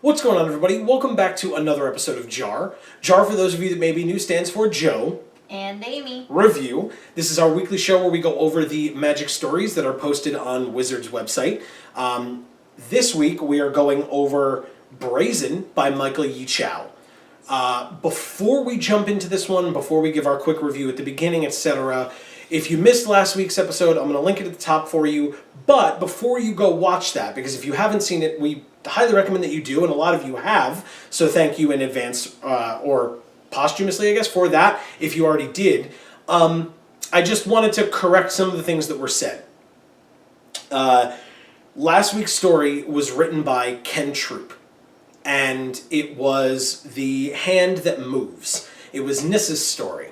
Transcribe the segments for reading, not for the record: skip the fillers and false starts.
What's going on, everybody? Welcome back to another episode of JAR. JAR, for those of you that may be new, stands for Joe and Amy Review. This is our weekly show where we go over the magic stories that are posted on Wizard's website. This week we are going over Brazen by Michael Yichow. Before we jump into this one, before we give our quick review at the beginning, etc., if you missed last week's episode, I'm going to link it at the top for you. But before you go watch that, because if you haven't seen it, we highly recommend that you do, and a lot of you have, so thank you in advance, or posthumously, I guess, for that, if you already did. I just wanted to correct some of the things that were said. Last week's story was written by Ken Troop, and it was The Hand That Moves. It was Nissa's story.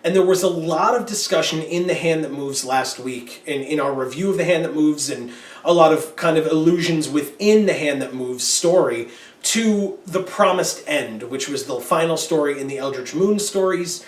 And there was a lot of discussion in The Hand That Moves last week, in our review of The Hand That Moves, and a lot of kind of allusions within The Hand That Moves story to The Promised End, which was the final story in the Eldritch Moon stories.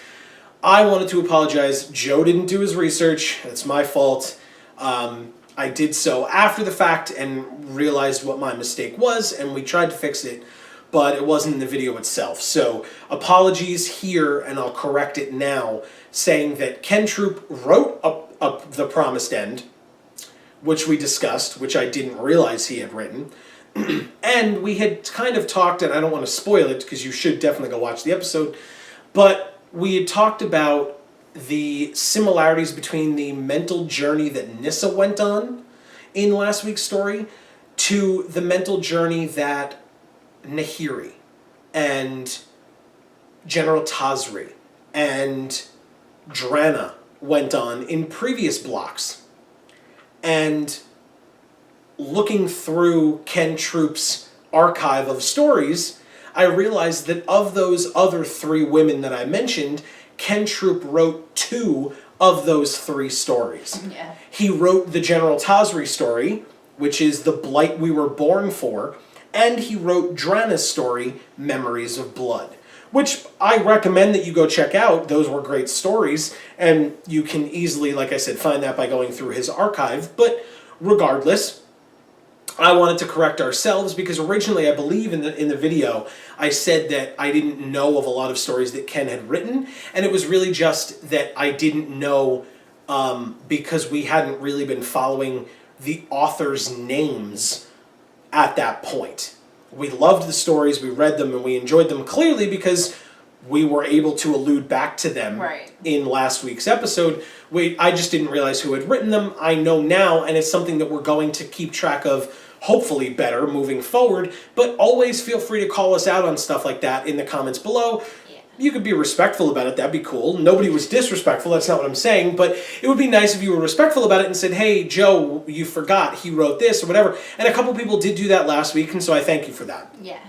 I wanted to apologize. Joe didn't do his research. It's my fault. I did so after the fact and realized what my mistake was, and we tried to fix it, but it wasn't in the video itself. So apologies here, and I'll correct it now, saying that Ken Troop wrote up The Promised End, which we discussed, which I didn't realize he had written. And we had kind of talked, and I don't want to spoil it because you should definitely go watch the episode, but we had talked about the similarities between the mental journey that Nissa went on in last week's story to the mental journey that Nahiri and General Tazri and Drana went on in previous blocks. And looking through Ken Troop's archive of stories, I realized that of those other three women that I mentioned, Ken Troop wrote 2 of those 3 stories. Yeah. He wrote the General Tazri story, which is The Blight We Were Born For, and he wrote Drana's story, Memories of Blood, which I recommend that you go check out. Those were great stories, and you can easily, like I said, find that by going through his archive. But regardless, I wanted to correct ourselves because originally, I believe in the video, I said that I didn't know of a lot of stories that Ken had written, and it was really just that I didn't know because we hadn't really been following the authors' names at that point. We loved the stories, we read them, and we enjoyed them clearly because we were able to allude back to them in last week's episode. I just didn't realize who had written them. I know now, and it's something that we're going to keep track of, hopefully better moving forward, but always feel free to call us out on stuff like that in the comments below. Yeah. You could be respectful about it, that'd be cool. Nobody was disrespectful, that's not what I'm saying, but it would be nice if you were respectful about it and said, hey, Joe, you forgot, he wrote this, or whatever. And a couple people did do that last week, and so I thank you for that. Yeah.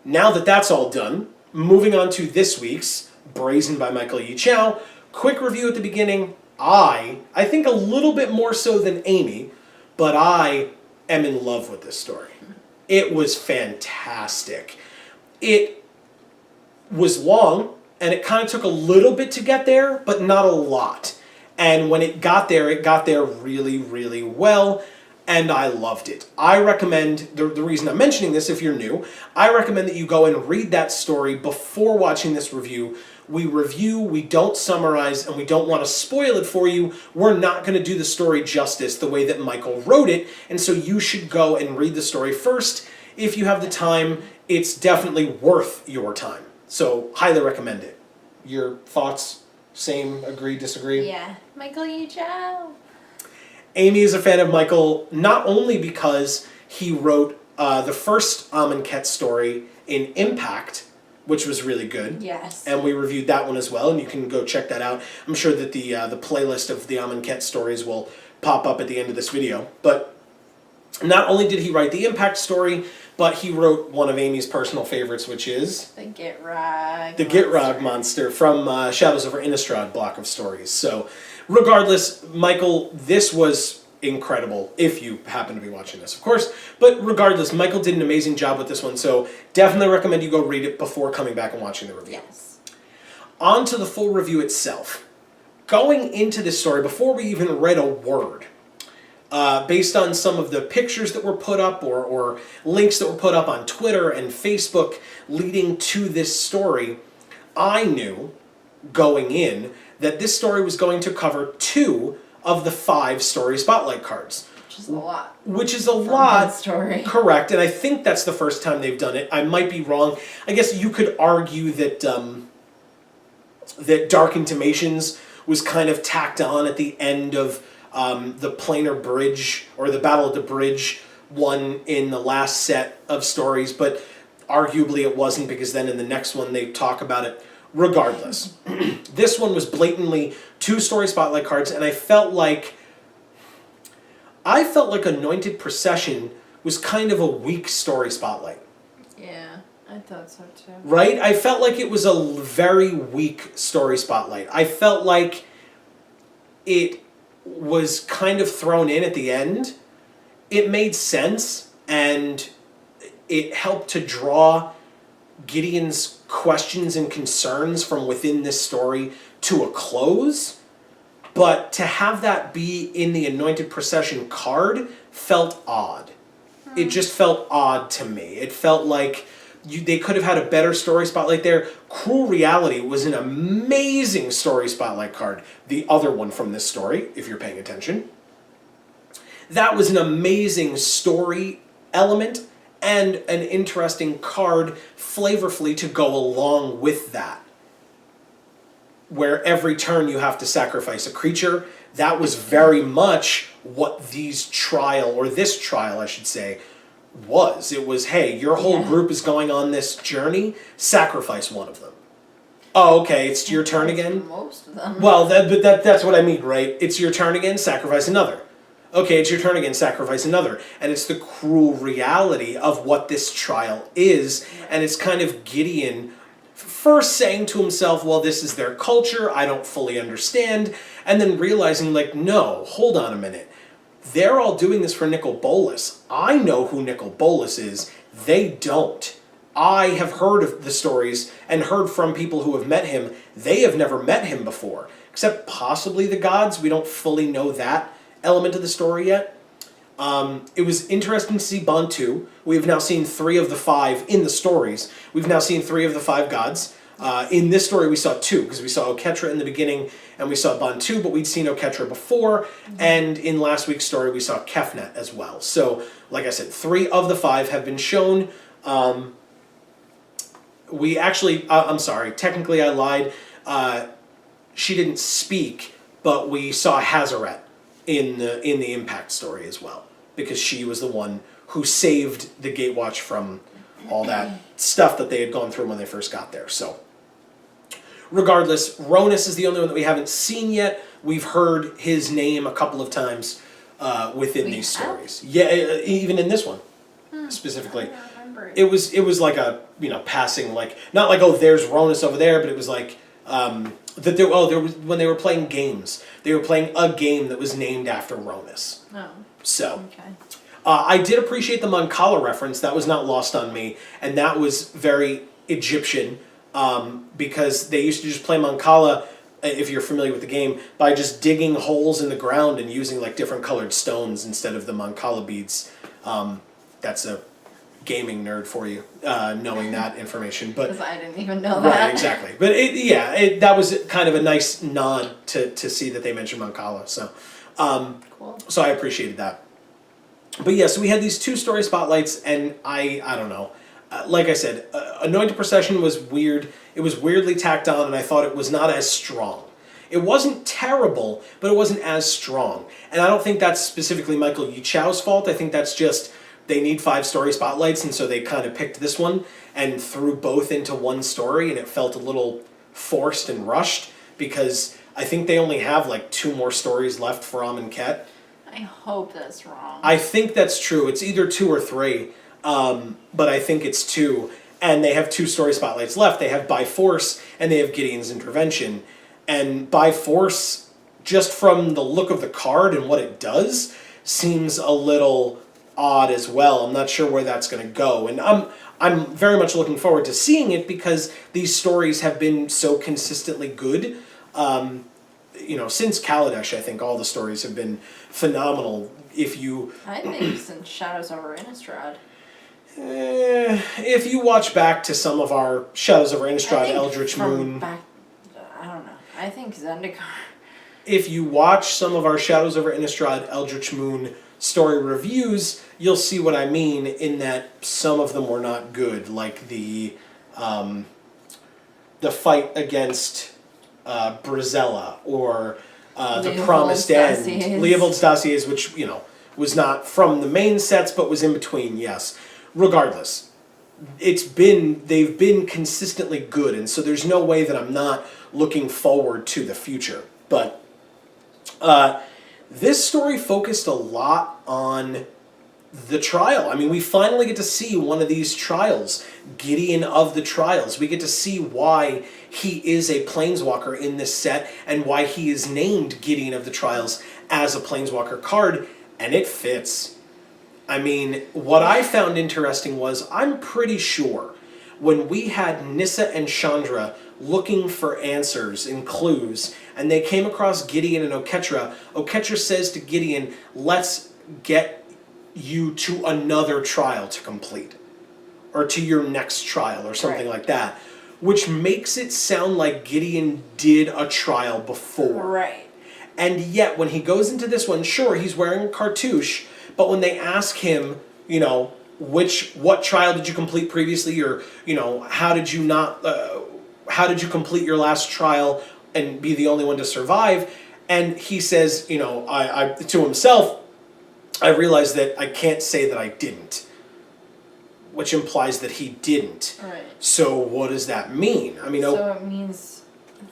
Now that that's all done, moving on to this week's Brazen by Michael Yichow. Quick review at the beginning. I think a little bit more so than Amy, but I am in love with this story. It was fantastic. It was long, and it kind of took a little bit to get there, but not a lot. And when it got there really, really well, and I loved it. I recommend, the reason I'm mentioning this, if you're new, I recommend that you go and read that story before watching this review. We review, we don't summarize, and we don't want to spoil it for you. We're not going to do the story justice the way that Michael wrote it, and so you should go and read the story first. If you have the time, it's definitely worth your time. So, highly recommend it. Your thoughts? Same? Agree? Disagree? Yeah. Michael Yichow. Amy is a fan of Michael not only because he wrote the first Amonkhet story in Impact, which was really good. Yes. And we reviewed that one as well, and you can go check that out. I'm sure that the playlist of the Amonkhet stories will pop up at the end of this video. But not only did he write the Impact story, but he wrote one of Amy's personal favorites, which is the Gitrog. The Gitrog monster from Shadows over Innistrad block of stories. So, regardless, Michael, this was incredible, if you happen to be watching this, of course. But regardless, Michael did an amazing job with this one, so definitely recommend you go read it before coming back and watching the review. Yes. On to the full review itself. Going into this story, before we even read a word, based on some of the pictures that were put up or links that were put up on Twitter and Facebook leading to this story, I knew going in that this story was going to cover 2 of the 5 story spotlight cards. Which is a lot. Which is a lot. Story. Correct, and I think that's the first time they've done it. I might be wrong. I guess you could argue that that Dark Intimations was kind of tacked on at the end of the Planar Bridge, or the Battle of the Bridge one in the last set of stories, but arguably it wasn't, because then in the next one they talk about it. Regardless, this one was blatantly 2 story spotlight cards, and I felt like Anointed Procession was kind of a weak story spotlight. Yeah, I thought so too. Right? I felt like it was a very weak story spotlight. I felt like it was kind of thrown in at the end. It made sense, and it helped to draw Gideon's questions and concerns from within this story to a close. But to have that be in the Anointed Procession card felt odd. It just felt odd to me. It felt like they could have had a better story spotlight there. Cruel Reality was an amazing story spotlight card. The other one from this story, if you're paying attention. That was an amazing story element and an interesting card flavorfully to go along with that. Where every turn you have to sacrifice a creature. That was very much what this trial, I should say, was. It was, hey, your whole group is going on this journey, sacrifice one of them. Oh, okay, it's your turn again? Most of them. Well, that's what I mean, right? It's your turn again, sacrifice another. Okay, it's your turn again, sacrifice another. And it's the cruel reality of what this trial is, and it's kind of Gideon first saying to himself, well, this is their culture, I don't fully understand, and then realizing, like, no, hold on a minute. They're all doing this for Nicol Bolas. I know who Nicol Bolas is. They don't. I have heard of the stories and heard from people who have met him. They have never met him before, except possibly the gods. We don't fully know that element of the story yet. It was interesting to see Bantu. We have now seen 3 of the 5 in the stories. We've now seen 3 of the 5 gods. In this story we saw 2, because we saw Oketra in the beginning and we saw Bantu, but we'd seen Oketra before, and in last week's story we saw Kefnet as well. So, like I said, 3 of the 5 have been shown. We actually, I'm sorry, technically I lied. She didn't speak, but we saw Hazaret in the Impact story as well, because she was the one who saved the Gatewatch from all that stuff that they had gone through when they first got there. So, regardless, Ronus is the only one that we haven't seen yet. We've heard his name a couple of times within these stories. Yeah, even in this one specifically. I don't remember It was like a, passing, like, not like, oh, there's Ronus over there, but it was like that there was, when they were playing games, they were playing a game that was named after Ronus. Oh. So, Okay. I did appreciate the Mancala reference. That was not lost on me, and that was very Egyptian, because they used to just play Mancala, if you're familiar with the game, by just digging holes in the ground and using like different colored stones instead of the Mancala beads. That's a gaming nerd for you, knowing that information. But Because I didn't even know that. right, exactly. But that was kind of a nice nod to see that they mentioned Mancala. So, Cool. so I appreciated that. But yeah, so we had these 2 story spotlights, and I don't know. Like I said, Anointed Procession was weird. It was weirdly tacked on, and I thought it was not as strong. It wasn't terrible, but it wasn't as strong. And I don't think that's specifically Michael Yichow's fault. I think that's just they need 5 story spotlights, and so they kind of picked this one and threw both into one story, and it felt a little forced and rushed, because I think they only have like 2 more stories left for Amonkhet. I hope that's wrong. I think that's true. It's either 2 or 3, but I think it's 2. And they have 2 story spotlights left. They have By Force and they have Gideon's Intervention. And By Force, just from the look of the card and what it does, seems a little odd as well. I'm not sure where that's going to go. And I'm very much looking forward to seeing it, because these stories have been so consistently good. since Kaladesh, I think all the stories have been phenomenal. I think since Shadows over Innistrad. If you watch back to some of our Shadows over Innistrad, Eldritch Moon... I don't know. I think Zendikar. If you watch some of our Shadows over Innistrad, Eldritch Moon story reviews, you'll see what I mean in that some of them were not good, like the fight against Brizella, or the Promised End, Leovold's Dossiers, which was not from the main sets but was in between. Yes, regardless, they've been consistently good, and so there's no way that I'm not looking forward to the future. But this story focused a lot on the trial. I mean, we finally get to see one of these trials, Gideon of the Trials. We get to see why he is a Planeswalker in this set and why he is named Gideon of the Trials as a Planeswalker card, and it fits. I mean, what I found interesting was, I'm pretty sure when we had Nissa and Chandra looking for answers and clues, and they came across Gideon and Oketra, Oketra says to Gideon, let's get you to another trial to complete, or to your next trial, or something like that, which makes it sound like Gideon did a trial before. Right. And yet, when he goes into this one, sure, he's wearing a cartouche, but when they ask him, what trial did you complete previously, or how did you complete your last trial and be the only one to survive? And he says, to himself, I realize that I can't say that I didn't, which implies that he didn't. Right. So what does that mean? I mean, so it means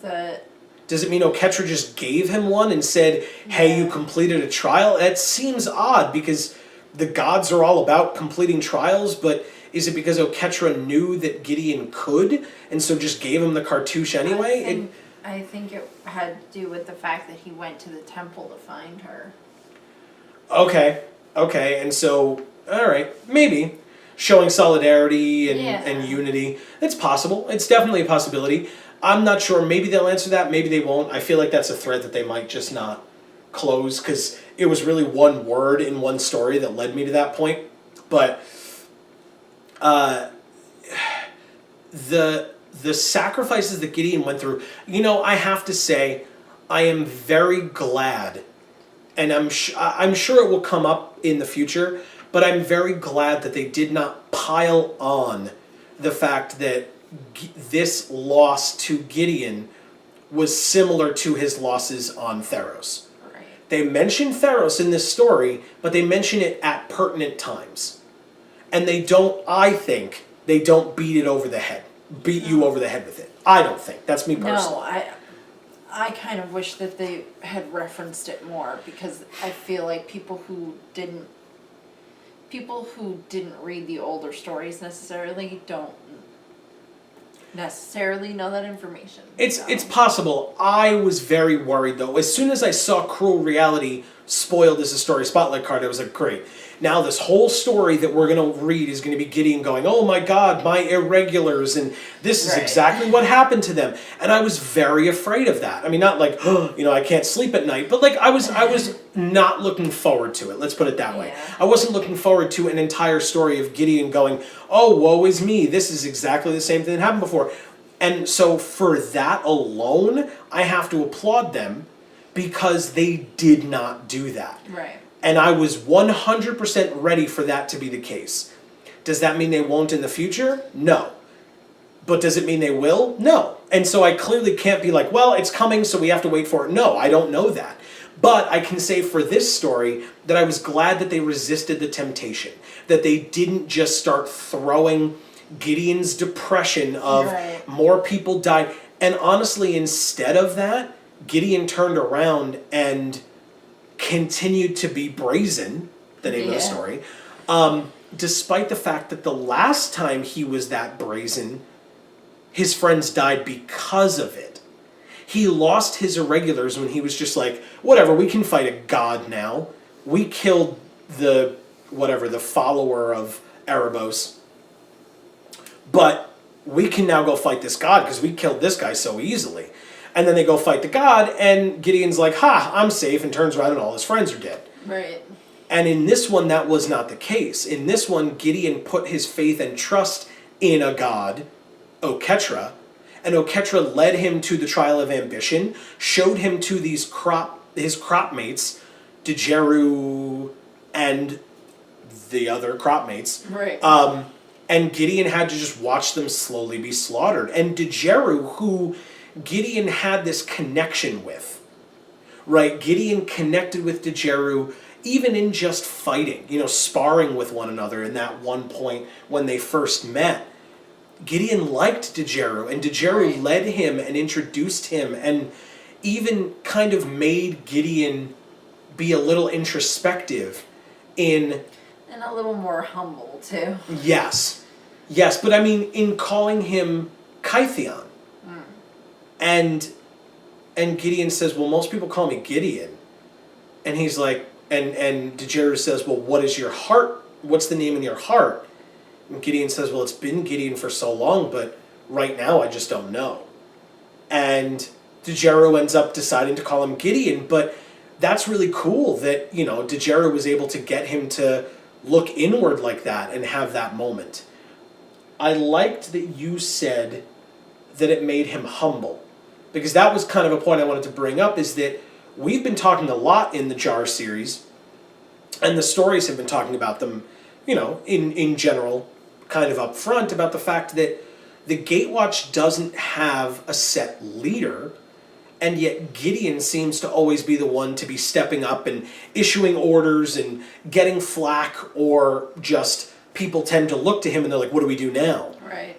that... Does it mean Oketra just gave him one and said, hey, you completed a trial? That seems odd, because the gods are all about completing trials, but is it because Oketra knew that Gideon could, and so just gave him the cartouche anyway? I think it had to do with the fact that he went to the temple to find her. Okay, and so, alright, maybe. Showing solidarity and unity. It's possible. It's definitely a possibility. I'm not sure. Maybe they'll answer that, maybe they won't. I feel like that's a thread that they might just not close, because it was really one word in one story that led me to that point. But the sacrifices that Gideon went through, I have to say, I am very glad, and I'm sure it will come up in the future, but I'm very glad that they did not pile on the fact that this loss to Gideon was similar to his losses on Theros. Right. They mention Theros in this story, but they mention it at pertinent times. And I think they don't beat you over the head with it. I don't think. That's me personally. No, I kind of wish that they had referenced it more, because I feel like people who didn't read the older stories necessarily don't necessarily know that information. It's possible. I was very worried, though. As soon as I saw Cruel Reality spoiled as a story spotlight card, I was like, great. Now this whole story that we're going to read is going to be Gideon going, oh my god, my irregulars, and this is exactly what happened to them. And I was very afraid of that. I mean, not like, I can't sleep at night, but like I was not looking forward to it. Let's put it that way. Yeah. I wasn't looking forward to an entire story of Gideon going, oh, woe is me. This is exactly the same thing that happened before. And so for that alone, I have to applaud them, because they did not do that. Right. And I was 100% ready for that to be the case. Does that mean they won't in the future? No. But does it mean they will? No. And so I clearly can't be like, well, it's coming, so we have to wait for it. No, I don't know that. But I can say for this story that I was glad that they resisted the temptation, that they didn't just start throwing Gideon's depression of more people died. And honestly, instead of that, Gideon turned around and continued to be brazen, the name of the story, despite the fact that the last time he was that brazen, his friends died because of it. He lost his irregulars when he was just like, whatever, we can fight a god now. We killed the follower of Erebos, but we can now go fight this god because we killed this guy so easily. And then they go fight the god, and Gideon's like, ha, I'm safe, and turns around and all his friends are dead. Right. And in this one, that was not the case. In this one, Gideon put his faith and trust in a god, Oketra, and Oketra led him to the trial of ambition, showed him to his crop mates, Dejeru and the other crop mates. Right. And Gideon had to just watch them slowly be slaughtered. And Dejeru, who Gideon had this connection with, right? Gideon connected with Dejeru even in just fighting, sparring with one another in that one point when they first met. Gideon liked Dejeru, and Dejeru led him and introduced him and even kind of made Gideon be a little introspective in... And a little more humble, too. Yes, but I mean, in calling him Kytheon. And Gideon says, well, most people call me Gideon. And he's like, and Dejeru says, well, what is your heart? What's the name in your heart? And Gideon says, well, it's been Gideon for so long, but right now I just don't know. And Dejeru ends up deciding to call him Gideon, but that's really cool that, Dejeru was able to get him to look inward like that and have that moment. I liked that you said that it made him humble, because that was kind of a point I wanted to bring up, is that we've been talking a lot in the JaAR series, and the stories have been talking about them, in general, kind of up front, about the fact that the Gatewatch doesn't have a set leader, and yet Gideon seems to always be the one to be stepping up and issuing orders and getting flack, or just people tend to look to him and they're like, what do we do now? Right.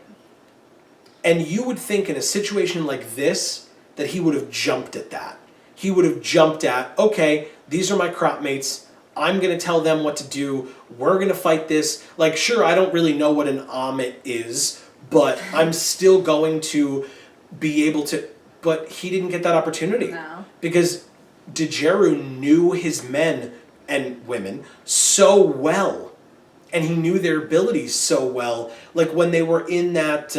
And you would think in a situation like this that he would have jumped at that. He would have jumped at, okay, these are my crop mates. I'm going to tell them what to do. We're going to fight this. Like, sure, I don't really know what an Amonkhet is, but I'm still going to be able to... But he didn't get that opportunity. No. Because Dejeru knew his men and women so well. And he knew their abilities so well. Like when they were in that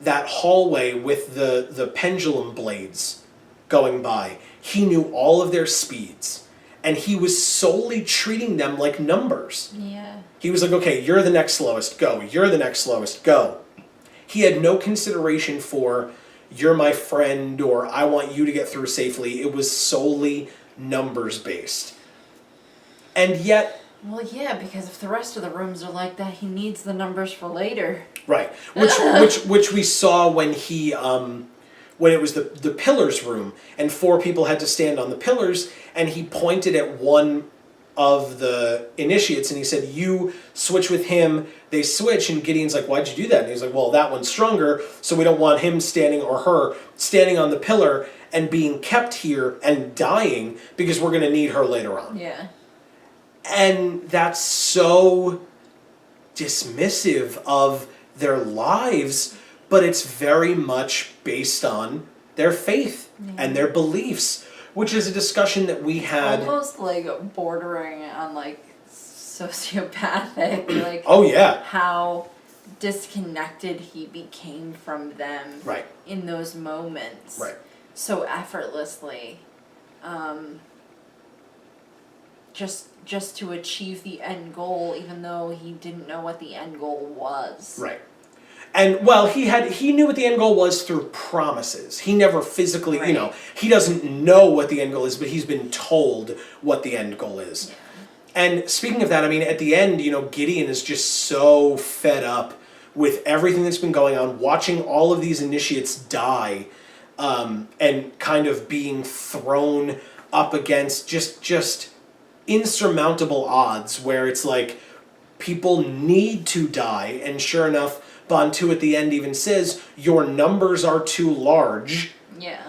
that hallway with the pendulum blades going by, he knew all of their speeds. And he was solely treating them like numbers. Yeah. He was like, okay, you're the next slowest, go. You're the next slowest, go. He had no consideration for, you're my friend, or I want you to get through safely. It was solely numbers based. And yet... Well, yeah, because if the rest of the rooms are like that, he needs the numbers for later. Right. Which we saw when he... when it was the pillars room, and 4 people had to stand on the pillars, and he pointed at one of the initiates, and he said, you switch with him, they switch, and Gideon's like, why'd you do that? And he's like, well, that one's stronger, so we don't want him standing, or her, standing on the pillar and being kept here and dying, because we're going to need her later on. Yeah. And that's so dismissive of their lives, but it's very much based on their faith and their beliefs, which is a discussion that we had. Almost like bordering on like sociopathic, like oh yeah, how disconnected he became from them right in those moments, right, so effortlessly, just to achieve the end goal, even though he didn't know what the end goal was. right. And, well, he knew what the end goal was through promises. He never physically, right. He doesn't know what the end goal is, but he's been told what the end goal is. Yeah. And speaking of that, I mean, at the end, Gideon is just so fed up with everything that's been going on, watching all of these initiates die, and kind of being thrown up against just insurmountable odds, where it's like, people need to die, and sure enough, Bantu at the end even says, your numbers are too large,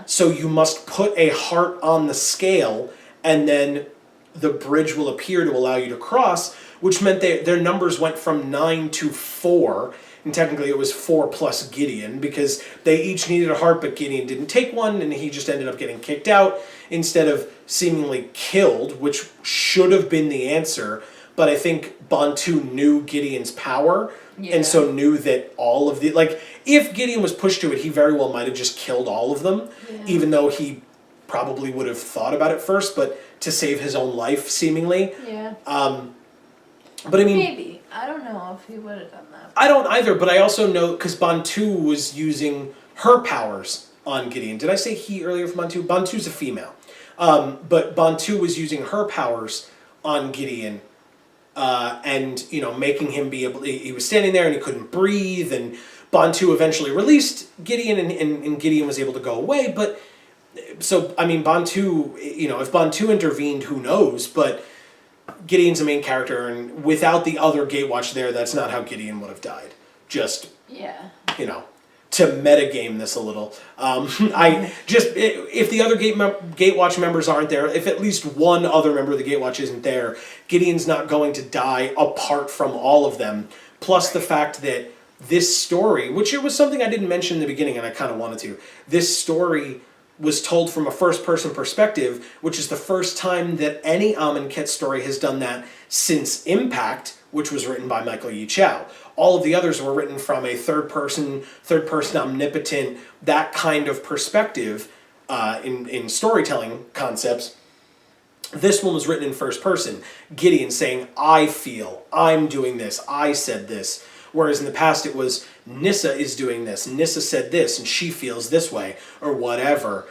so you must put a heart on the scale, and then the bridge will appear to allow you to cross, which meant their numbers went from 9 to 4, and technically it was 4 plus Gideon, because they each needed a heart, but Gideon didn't take one, and he just ended up getting kicked out, instead of seemingly killed, which should have been the answer. but I think Bantu knew Gideon's power, Yeah. and so knew that all of the, like, if Gideon was pushed to it, he very well might have just killed all of them, even though he probably would have thought about it first, but to save his own life, seemingly. Yeah. But I mean, Maybe. I don't know if he would have done that. I don't either, but I also know, because Bantu was using her powers on Gideon. Did I say he earlier for Bantu? Bantu's a female. But Bantu was using her powers on Gideon, and, you know, making him be able, he was standing there and he couldn't breathe, and Bantu eventually released Gideon, and Gideon was able to go away, but, so, I mean, Bantu, you know, if Bantu intervened, who knows, but Gideon's a main character, and without the other Gatewatch there, that's not how Gideon would have died. Just, Yeah. you know, to metagame this a little. If the other Gatewatch members aren't there, if at least one other member of the Gatewatch isn't there, Gideon's not going to die apart from all of them. Plus the fact that this story, which it was something I didn't mention in the beginning and I kind of wanted to, this story was told from a first-person perspective, which is the first time that any Amonkhet story has done that since Impact, which was written by Michael Yi Chao. All of the others were written from a third-person omnipotent, that kind of perspective in storytelling concepts. This one was written in first person. Gideon saying, I feel, I'm doing this, I said this. Whereas in the past it was, Nissa is doing this, Nissa said this, and she feels this way, or whatever.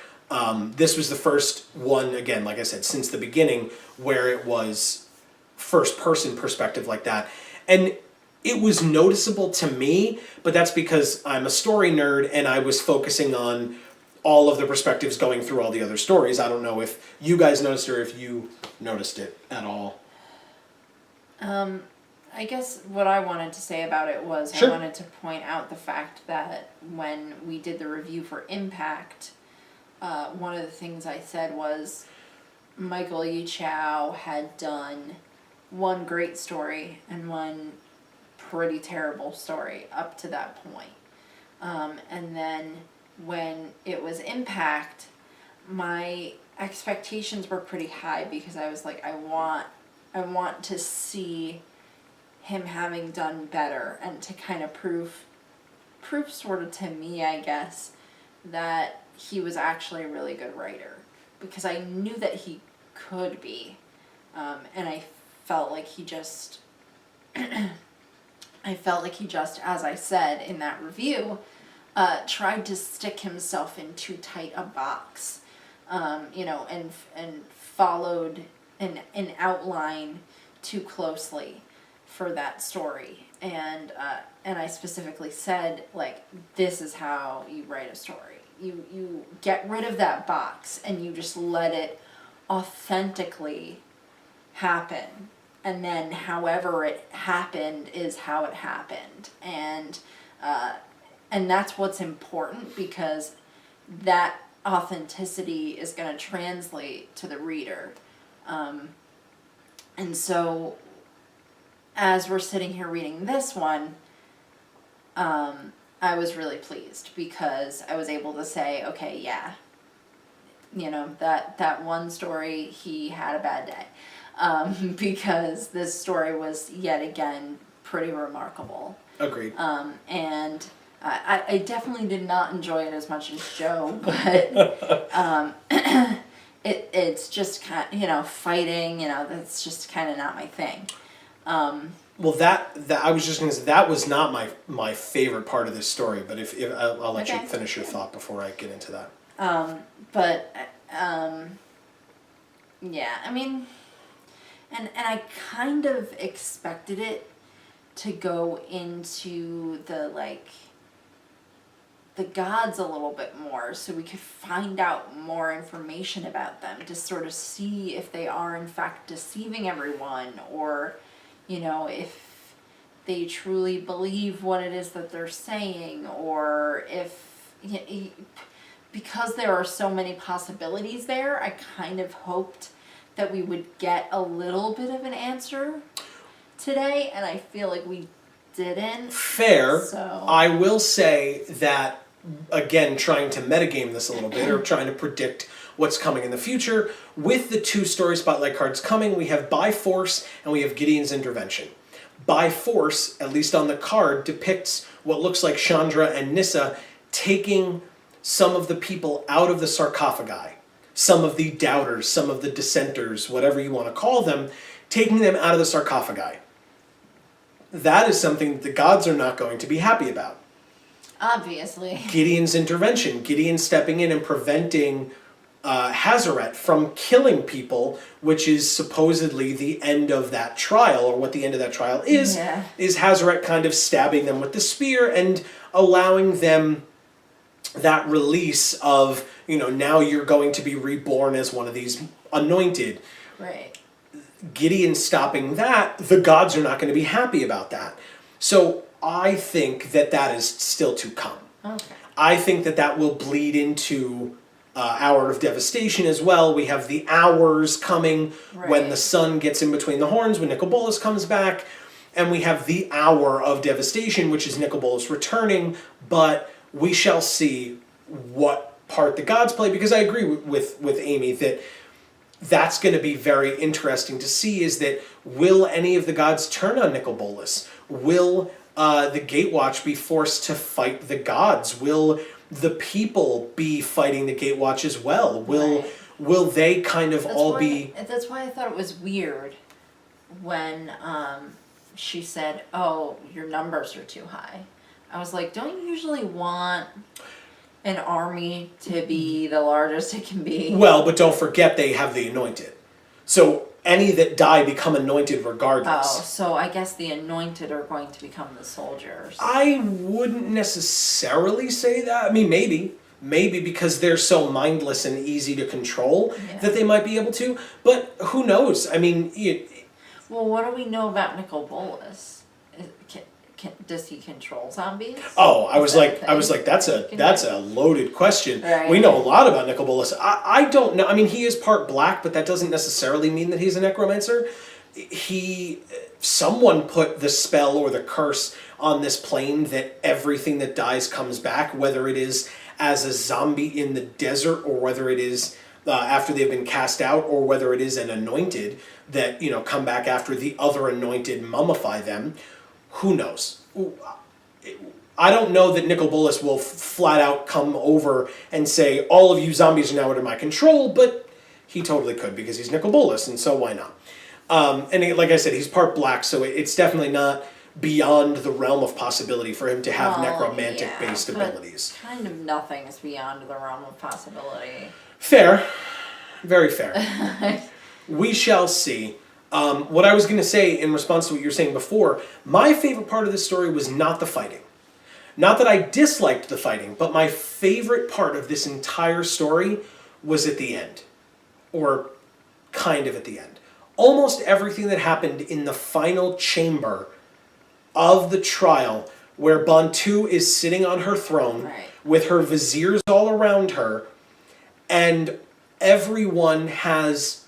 This was the first one, again, like I said, since the beginning, where it was first-person perspective like that. And it was noticeable to me, but that's because I'm a story nerd, and I was focusing on all of the perspectives going through all the other stories. I don't know if you guys noticed or if you noticed it at all. I guess what I wanted to say about it was Sure. I wanted to point out the fact that when we did the review for Impact, one of the things I said was Michael Yi Chao had done one great story and one pretty terrible story up to that point. And then when it was Impact, my expectations were pretty high because I was like, I want to see him having done better and to kind of prove sort of to me, I guess, that he was actually a really good writer, because I knew that he could be, and I felt like he just as I said in that review, tried to stick himself in too tight a box, you know, and followed an outline too closely for that story. And I specifically said, like, this is how you write a story. You get rid of that box and you just let it authentically happen. And then however it happened is how it happened. And that's what's important, because that authenticity is going to translate to the reader. And so as we're sitting here reading this one, I was really pleased because I was able to say, okay, yeah, you know, that one story, he had a bad day. Because this story was yet again pretty remarkable. Agreed. And I definitely did not enjoy it as much as Joe, but it's just kind of, you know, fighting, you know, that's just kind of not my thing. Well, that I was just going to say, that was not my favorite part of this story, but if I'll let you finish your thought before I get into that. Yeah, I mean, and I kind of expected it to go into the, like, the gods a little bit more, so we could find out more information about them to sort of see if they are in fact deceiving everyone, or, you know, if they truly believe what it is that they're saying, or if, because there are so many possibilities there, I kind of hoped that we would get a little bit of an answer today, and I feel like we didn't. Fair. So I will say that, again, trying to metagame this a little bit, or trying to predict what's coming in the future. With the 2 story spotlight cards coming, we have By Force and we have Gideon's Intervention. By Force, at least on the card, depicts what looks like Chandra and Nissa taking some of the people out of the sarcophagi, some of the doubters, some of the dissenters, whatever you want to call them, taking them out of the sarcophagi. That is something that the gods are not going to be happy about. Obviously. Gideon's intervention, Gideon stepping in and preventing Hazaret from killing people, which is supposedly the end of that trial, or what the end of that trial is Hazaret kind of stabbing them with the spear and allowing them that release of, now you're going to be reborn as one of these anointed. Right. Gideon stopping that, the gods are not going to be happy about that. So I think that is still to come. Okay. I think that will bleed into Hour of Devastation as well. We have the hours coming when the sun gets in between the horns, when Nicol Bolas comes back. And we have the Hour of Devastation, which is Nicol Bolas returning. But we shall see what part the gods play, because I agree with Amy that that's going to be very interesting to see, is that will any of the gods turn on Nicol Bolas? Will the Gatewatch be forced to fight the gods? Will the people be fighting the Gatewatch as well? Will they kind of be... That's why I thought it was weird when she said, oh, your numbers are too high. I was like, don't you usually want an army to be the largest it can be? Well, but don't forget they have the anointed. So any that die become anointed regardless. Oh, so I guess the anointed are going to become the soldiers. I wouldn't necessarily say that. I mean, maybe because they're so mindless and easy to control that they might be able to. But who knows? I mean... Well, what do we know about Nicol Bolas? Does he control zombies? Oh, I was like, that's a loaded question. Right. We know a lot about Nicol Bolas. I don't know. I mean, he is part black, but that doesn't necessarily mean that he's a necromancer. Someone put the spell or the curse on this plane that everything that dies comes back, whether it is as a zombie in the desert or whether it is after they've been cast out, or whether it is an anointed that come back after the other anointed mummify them. Who knows? I don't know that Nicol Bolas will flat out come over and say, all of you zombies are now under my control, but he totally could, because he's Nicol Bolas, and so why not? Like I said, he's part black, so it's definitely not beyond the realm of possibility for him to have necromantic-based abilities. Kind of nothing is beyond the realm of possibility. Fair. Very fair. We shall see. What I was going to say in response to what you were saying before, my favorite part of this story was not the fighting. Not that I disliked the fighting, but my favorite part of this entire story was at the end. Or kind of at the end. Almost everything that happened in the final chamber of the trial, where Bantu is sitting on her throne with her viziers all around her, and everyone has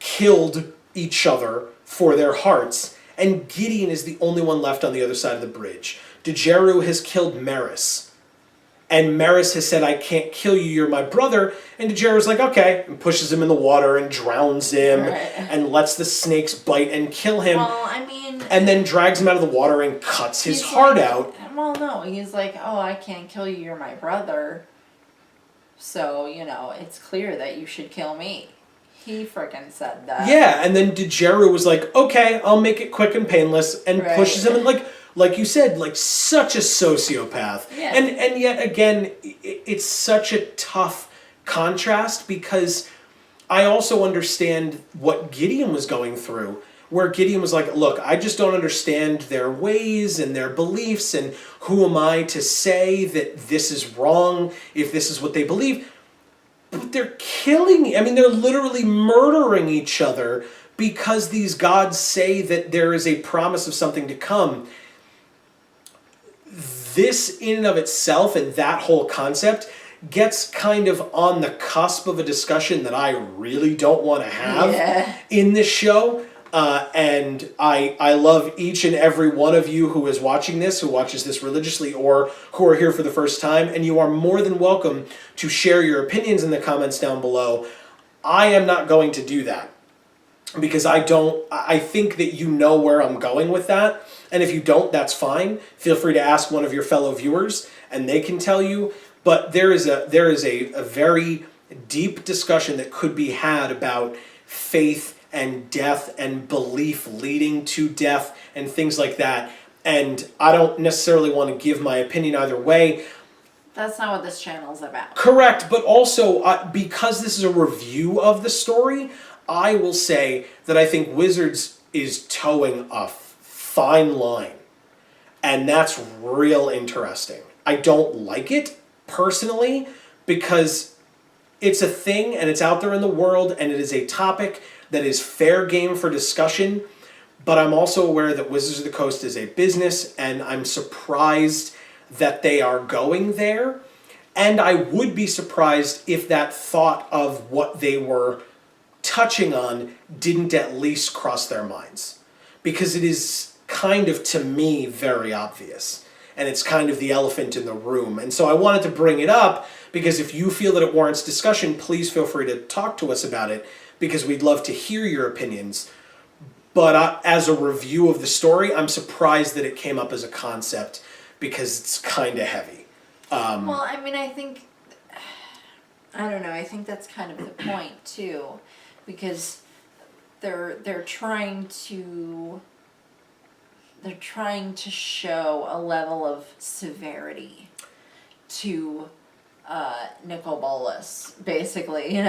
killed each other for their hearts, and Gideon is the only one left on the other side of the bridge. Dejeru has killed Maris, and Maris has said, I can't kill you, you're my brother, and Dejeru's like, okay, and pushes him in the water and drowns him, and lets the snakes bite and kill him. Well, I mean... And then drags him out of the water and cuts his heart out. Well, no, he's like, oh, I can't kill you, you're my brother, so, it's clear that you should kill me. He frickin' said that. Yeah, and then Dejeru was like, okay, I'll make it quick and painless, and pushes him, and like you said, like such a sociopath. Yeah. And yet again, it's such a tough contrast, because I also understand what Gideon was going through, where Gideon was like, look, I just don't understand their ways and their beliefs, and who am I to say that this is wrong if this is what they believe? But they're killing, they're literally murdering each other because these gods say that there is a promise of something to come. This in and of itself, and that whole concept, gets kind of on the cusp of a discussion that I really don't want to have in this show. And I love each and every one of you who is watching this, who watches this religiously, or who are here for the first time. And you are more than welcome to share your opinions in the comments down below. I am not going to do that because I think that you know where I'm going with that. And if you don't, that's fine. Feel free to ask one of your fellow viewers and they can tell you. But there is a very deep discussion that could be had about faith and death and belief leading to death and things like that. And I don't necessarily want to give my opinion either way. That's not what this channel is about. Correct, but also because this is a review of the story, I will say that I think Wizards is towing a fine line. And that's real interesting. I don't like it personally because it's a thing and it's out there in the world and it is a topic that is fair game for discussion, but I'm also aware that Wizards of the Coast is a business, and I'm surprised that they are going there, and I would be surprised if that thought of what they were touching on didn't at least cross their minds, because it is kind of, to me, very obvious, and it's kind of the elephant in the room, and so I wanted to bring it up, because if you feel that it warrants discussion, please feel free to talk to us about it, because we'd love to hear your opinions. But as a review of the story, I'm surprised that it came up as a concept because it's kind of heavy. Well, I mean, I think that's kind of the point too, because they're trying to show a level of severity to Nicol Bolas, basically,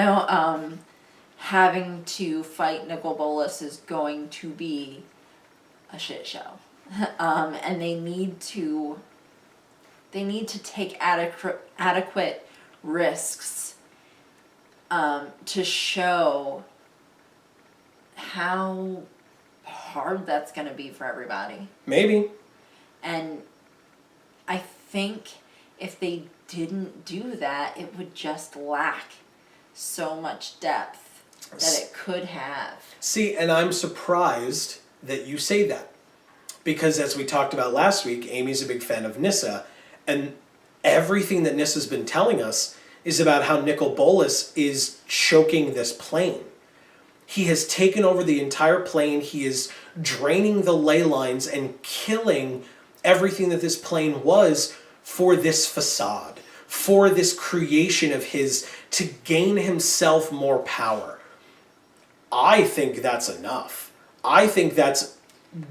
having to fight Nicol Bolas is going to be a shit show. And they need to take adequate risks to show how hard that's going to be for everybody. Maybe. And I think if they didn't do that, it would just lack so much depth that it could have. See, and I'm surprised that you say that. Because as we talked about last week, Amy's a big fan of Nissa, and everything that Nissa's been telling us is about how Nicol Bolas is choking this plane. He has taken over the entire plane, he is draining the ley lines and killing everything that this plane was for this facade, for this creation of his to gain himself more power. I think that's enough. I think that's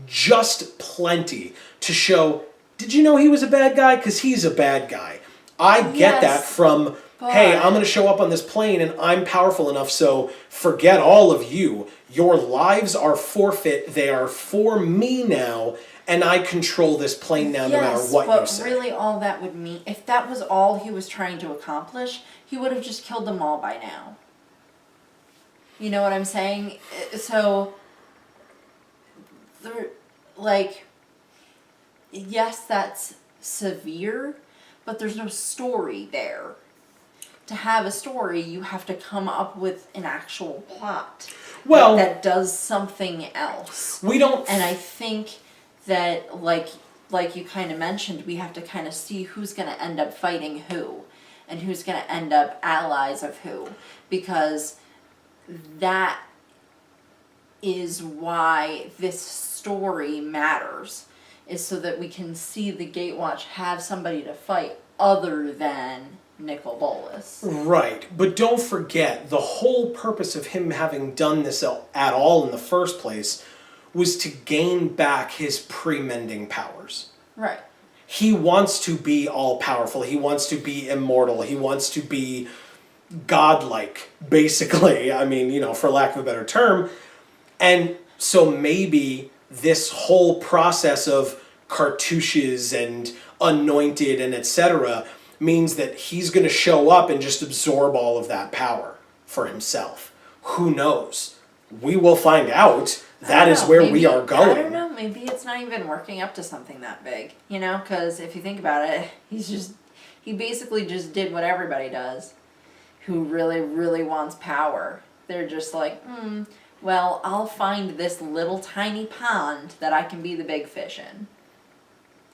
just plenty to show, did you know he was a bad guy? Because he's a bad guy. I get that from, hey, I'm going to show up on this plane and I'm powerful enough, so forget all of you. Your lives are forfeit. They are for me now, and I control this plane now no matter what you say. But really all that would mean, if that was all he was trying to accomplish, he would have just killed them all by now. You know what I'm saying? So, yes, that's severe, but there's no story there. To have a story, you have to come up with an actual plot that does something else. We don't... And I think that, like you kind of mentioned, we have to kind of see who's going to end up fighting who, and who's going to end up allies of who, because that is why this story matters, is so that we can see the Gatewatch have somebody to fight other than Nicol Bolas. Right, but don't forget, the whole purpose of him having done this at all in the first place was to gain back his pre-mending powers. Right. He wants to be all-powerful, he wants to be immortal, he wants to be godlike, basically, I mean, for lack of a better term. And so maybe this whole process of cartouches and anointed and etc. means that he's going to show up and just absorb all of that power for himself. Who knows? We will find out. That is where we are going. I don't know, maybe it's not even working up to something that big, because if you think about it, he basically just did what everybody does who really, really wants power. They're just like, well, I'll find this little tiny pond that I can be the big fish in.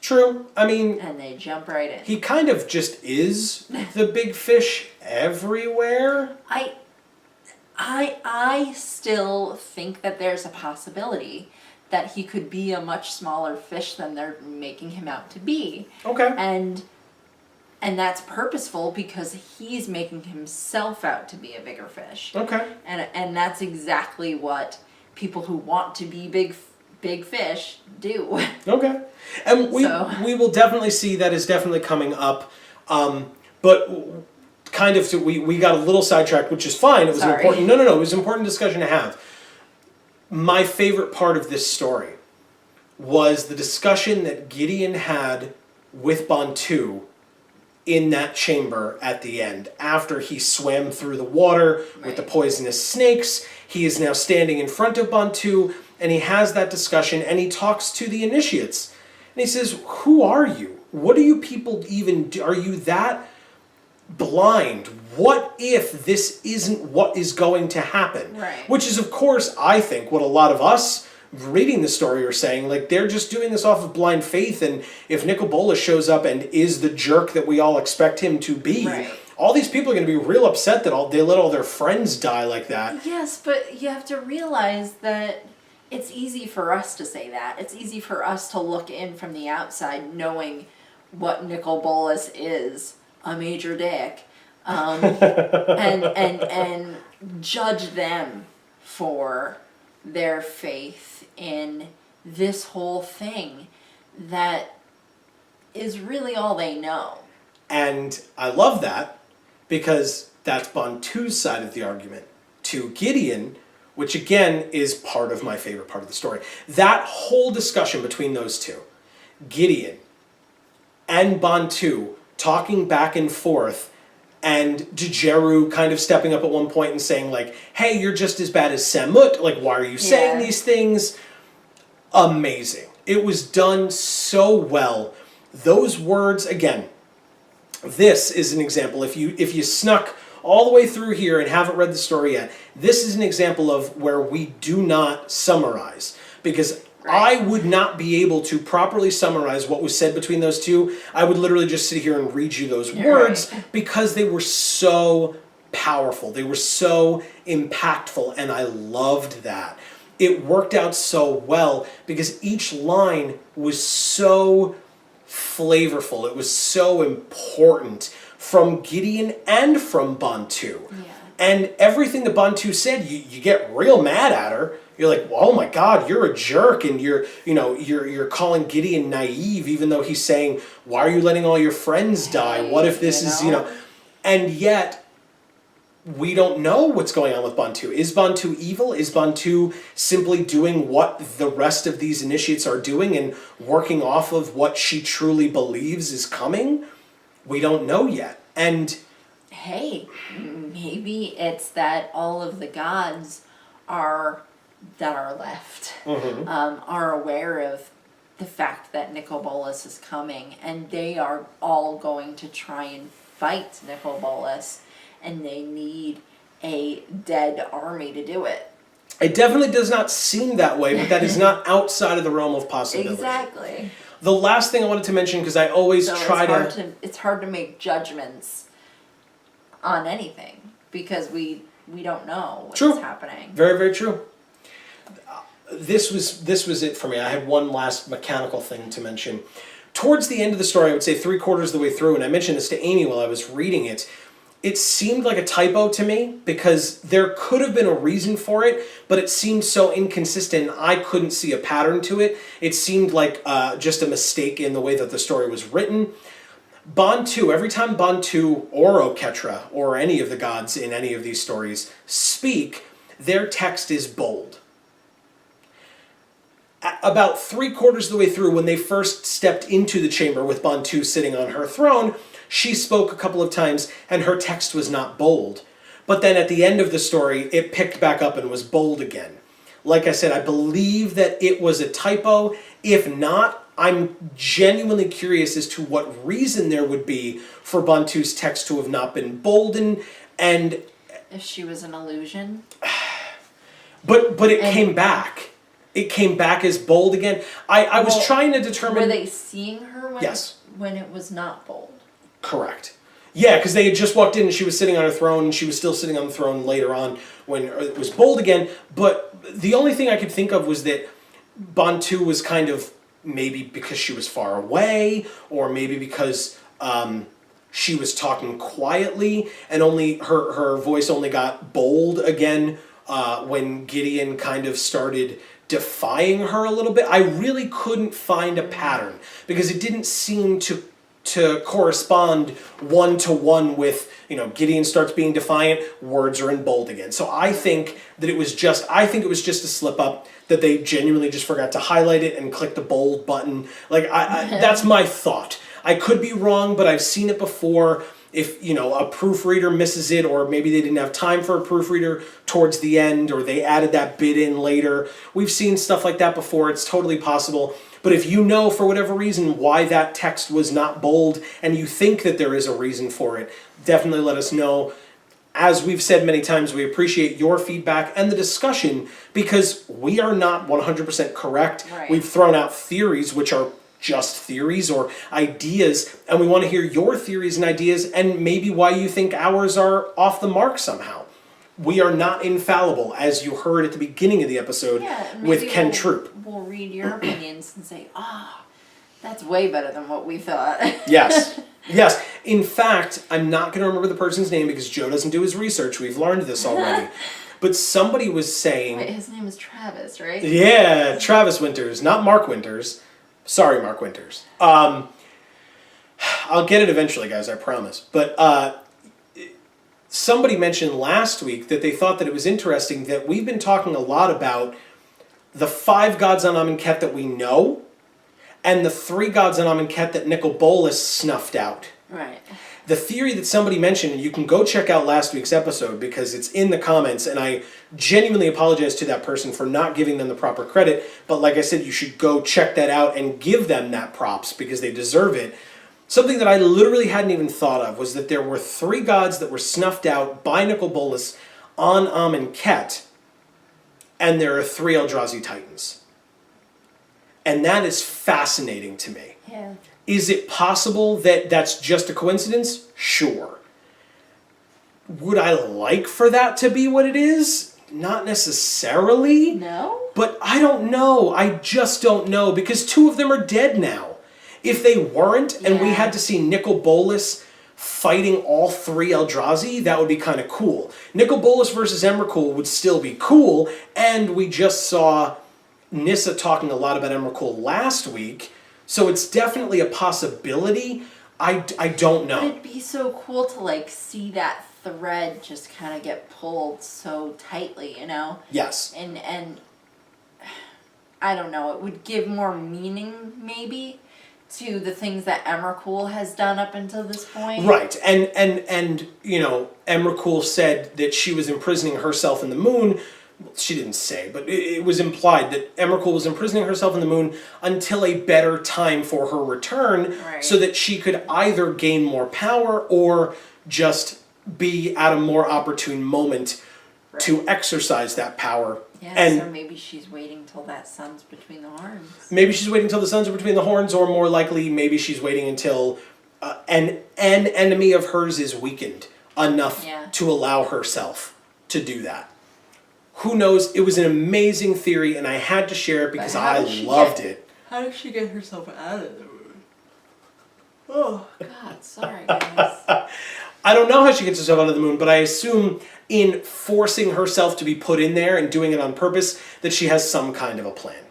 True. I mean, and they jump right in. He kind of just is the big fish everywhere. I still think that there's a possibility that he could be a much smaller fish than they're making him out to be. Okay. And that's purposeful because he's making himself out to be a bigger fish. Okay. And that's exactly what people who want to be big fish do. Okay. And we will definitely see that is definitely coming up. But kind of we got a little sidetracked, which is fine. It was an important no, it was an important discussion to have. My favorite part of this story was the discussion that Gideon had with Bantu in that chamber at the end. After he swam through the water with the poisonous snakes, he is now standing in front of Bantu, and he has that discussion, and he talks to the initiates. And he says, who are you? What do you people even do? Are you that blind? What if this isn't what is going to happen? Right. Which is, of course, I think what a lot of us reading the story are saying. Like, they're just doing this off of blind faith, and if Nicol Bolas shows up and is the jerk that we all expect him to be, all these people are going to be real upset that they let all their friends die like that. Yes, but you have to realize that it's easy for us to say that. It's easy for us to look in from the outside knowing what Nicol Bolas is, a major dick, and judge them for their faith in this whole thing that is really all they know. And I love that because that's Bantu's side of the argument. To Gideon, which again is part of my favorite part of the story, that whole discussion between those two, Gideon and Bantu talking back and forth, and Jaru kind of stepping up at one point and saying, like, hey, you're just as bad as Samut. Like, why are you saying these things? Amazing. It was done so well. Those words, again, this is an example. If you snuck all the way through here and haven't read the story yet, this is an example of where we do not summarize. Because I would not be able to properly summarize what was said between those two. I would literally just sit here and read you those words because they were so powerful. They were so impactful, and I loved that. It worked out so well because each line was so flavorful. It was so important from Gideon and from Bantu. Yeah. And everything that Bantu said, you get real mad at her. You're like, well, oh my God, you're a jerk, and you're calling Gideon naive, even though he's saying, why are you letting all your friends die? What if this is, and yet we don't know what's going on with Bantu. Is Bantu evil? Is Bantu simply doing what the rest of these initiates are doing and working off of what she truly believes is coming? We don't know yet. And hey, maybe it's that all of the gods that are left are aware of the fact that Nicol Bolas is coming, and they are all going to try and fight Nicol Bolas, and they need a dead army to do it. It definitely does not seem that way, but that is not outside of the realm of possibility. Exactly. The last thing I wanted to mention, because I always it's hard to make judgments on anything because we don't know what's happening. Very, very true. This was it for me. I had one last mechanical thing to mention. Towards the end of the story, I would say 3/4 of the way through, and I mentioned this to Amy while I was reading it, it seemed like a typo to me because there could have been a reason for it, but it seemed so inconsistent. I couldn't see a pattern to it. It seemed like just a mistake in the way that the story was written. Bantu, every time Bantu or Oketra or any of the gods in any of these stories speak, their text is bold. About 3/4 of the way through, when they first stepped into the chamber with Bantu sitting on her throne, she spoke a couple of times and her text was not bold. But then at the end of the story, it picked back up and was bold again. Like I said, I believe that it was a typo. If not, I'm genuinely curious as to what reason there would be for Bantu's text to have not been boldened. And if she was an illusion? But it came back. It came back as bold again. I was trying to determine... Were they seeing her when, Yes. when it was not bold? Correct. Yeah, because they had just walked in and she was sitting on her throne, and she was still sitting on the throne later on when it was bold again. But the only thing I could think of was that Bantu was kind of, maybe because she was far away, or maybe because she was talking quietly, and only her voice only got bold again when Gideon kind of started defying her a little bit. I really couldn't find a pattern, because it didn't seem to correspond one-to-one with, Gideon starts being defiant, words are in bold again. So I think that it was just a slip up, that they genuinely just forgot to highlight it and click the bold button. Like, that's my thought. I could be wrong, but I've seen it before. If, a proofreader misses it, or maybe they didn't have time for a proofreader towards the end, or they added that bit in later. We've seen stuff like that before. It's totally possible. But if you know, for whatever reason, why that text was not bold, and you think that there is a reason for it, definitely let us know. As we've said many times, we appreciate your feedback and the discussion, because we are not 100% correct. Right. We've thrown out theories, which are just theories or ideas, and we want to hear your theories and ideas, and maybe why you think ours are off the mark somehow. We are not infallible, as you heard at the beginning of the episode with Ken Troop. We'll read your opinions and say, that's way better than what we thought. Yes. Yes. In fact, I'm not going to remember the person's name because Joe doesn't do his research. We've learned this already. But somebody was saying... Wait, his name is Travis, right? Yeah, Travis Winters, not Mark Winters. Sorry, Mark Winters. I'll get it eventually, guys, I promise. But somebody mentioned last week that they thought that it was interesting that we've been talking a lot about the 5 gods on Amonkhet that we know, and the 3 gods on Amonkhet that Nicol Bolas snuffed out. Right. The theory that somebody mentioned, and you can go check out last week's episode because it's in the comments, and I genuinely apologize to that person for not giving them the proper credit, but like I said, you should go check that out and give them that props because they deserve it. Something that I literally hadn't even thought of was that there were 3 gods that were snuffed out by Nicol Bolas on Amonkhet, and there are 3 Eldrazi Titans. And that is fascinating to me. Yeah. Is it possible that that's just a coincidence? Sure. Would I like for that to be what it is? Not necessarily. No? But I don't know. I just don't know, because 2 of them are dead now. If they weren't, and we had to see Nicol Bolas fighting all 3 Eldrazi, that would be kind of cool. Nicol Bolas versus Emrakul would still be cool, and we just saw Nissa talking a lot about Emrakul last week, so it's definitely a possibility. I don't know. But it'd be so cool to see that thread just kind of get pulled so tightly, Yes. And I don't know, it would give more meaning maybe to the things that Emrakul has done up until this point. Right. And Emrakul said that she was imprisoning herself in the moon. She didn't say, but it was implied that Emrakul was imprisoning herself in the moon until a better time for her return, so that she could either gain more power or just be at a more opportune moment to exercise that power. Yeah, and so maybe she's waiting till that sun's between the horns. Maybe she's waiting till the suns are between the horns, or more likely, maybe she's waiting until an enemy of hers is weakened enough to allow herself to do that. Who knows? It was an amazing theory, and I had to share it because I loved it. How does she get herself out of the moon? Oh, God, sorry, guys. I don't know how she gets herself out of the moon, but I assume in forcing herself to be put in there and doing it on purpose, that she has some kind of a plan.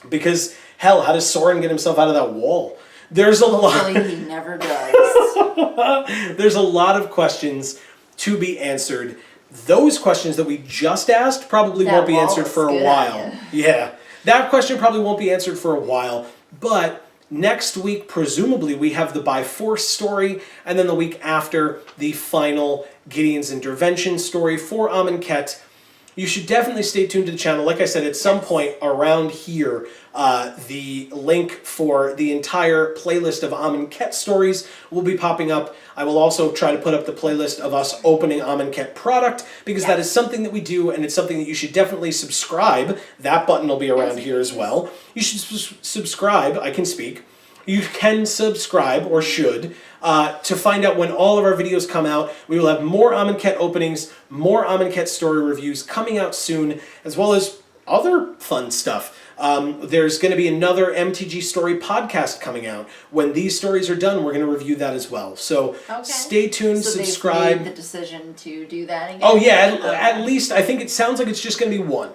Because, hell, how does Soren get himself out of that wall? There's a lot. Hopefully he never does. There's a lot of questions to be answered. Those questions that we just asked probably won't be answered for a while. Yeah, that question probably won't be answered for a while, but next week, presumably, we have the By Force story, and then the week after, the final Gideon's Intervention story for Amonkhet. you should definitely stay tuned to the channel. Like I said, at some point around here, the link for the entire playlist of Amonkhet stories will be popping up. I will also try to put up the playlist of us opening Amonkhet product, because that is something that we do, and it's something that you should definitely subscribe. That button will be around here as well. You should subscribe. I can speak. You can subscribe, or should, to find out when all of our videos come out. We will have more Amonkhet openings, more Amonkhet story reviews coming out soon, as well as other fun stuff. There's going to be another MTG story podcast coming out. When these stories are done, we're going to review that as well. So stay tuned, subscribe. They've made the decision to do that again? Oh yeah, at least I think it sounds like it's just going to be one.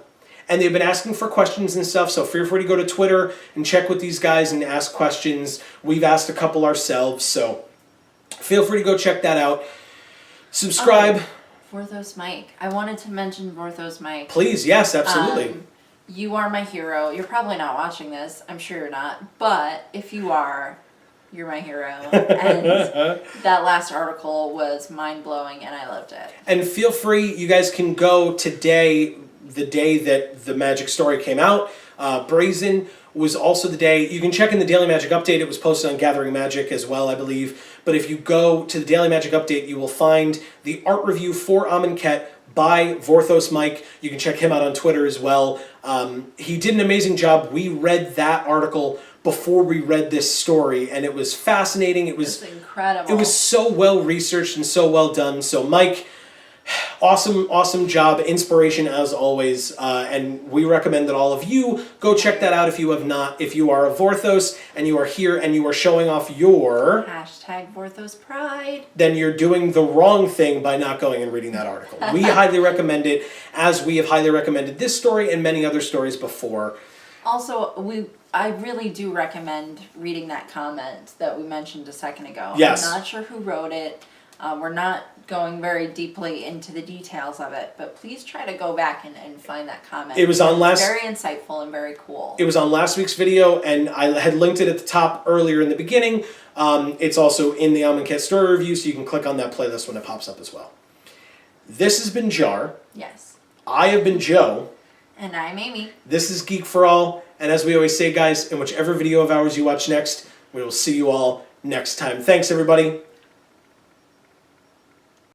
And they've been asking for questions and stuff, so feel free to go to Twitter and check with these guys and ask questions. We've asked a couple ourselves, so feel free to go check that out. Subscribe. Vorthos Mike. I wanted to mention Vorthos Mike. Please, yes, absolutely. You are my hero. You're probably not watching this. I'm sure you're not. But if you are, you're my hero. And that last article was mind-blowing, and I loved it. And feel free, you guys can go today, the day that the Magic story came out. Brazen was also the day. You can check in the Daily Magic Update. It was posted on Gathering Magic as well, I believe. But if you go to the Daily Magic Update, you will find the art review for Amonkhet by Vorthos Mike. You can check him out on Twitter as well. He did an amazing job. We read that article before we read this story, and it was fascinating. It was incredible. It was so well researched and so well done. So Mike, awesome job, inspiration as always, and we recommend that all of you go check that out if you have not. If you are a Vorthos and you are here and you are showing off your #Vorthos Pride, then you're doing the wrong thing by not going and reading that article. We highly recommend it, as we have highly recommended this story and many other stories before. Also, I really do recommend reading that comment that we mentioned a second ago. Yes. I'm not sure who wrote it. We're not going very deeply into the details of it, but please try to go back and find that comment. It was on very insightful and very cool. It was on last week's video, and I had linked it at the top earlier in the beginning. It's also in the Amonkhet story review, so you can click on that playlist when it pops up as well. This has been Jar. Yes. I have been Joe. And I'm Amy. This is Geek for All, and as we always say, guys, in whichever video of ours you watch next, we will see you all next time. Thanks, everybody.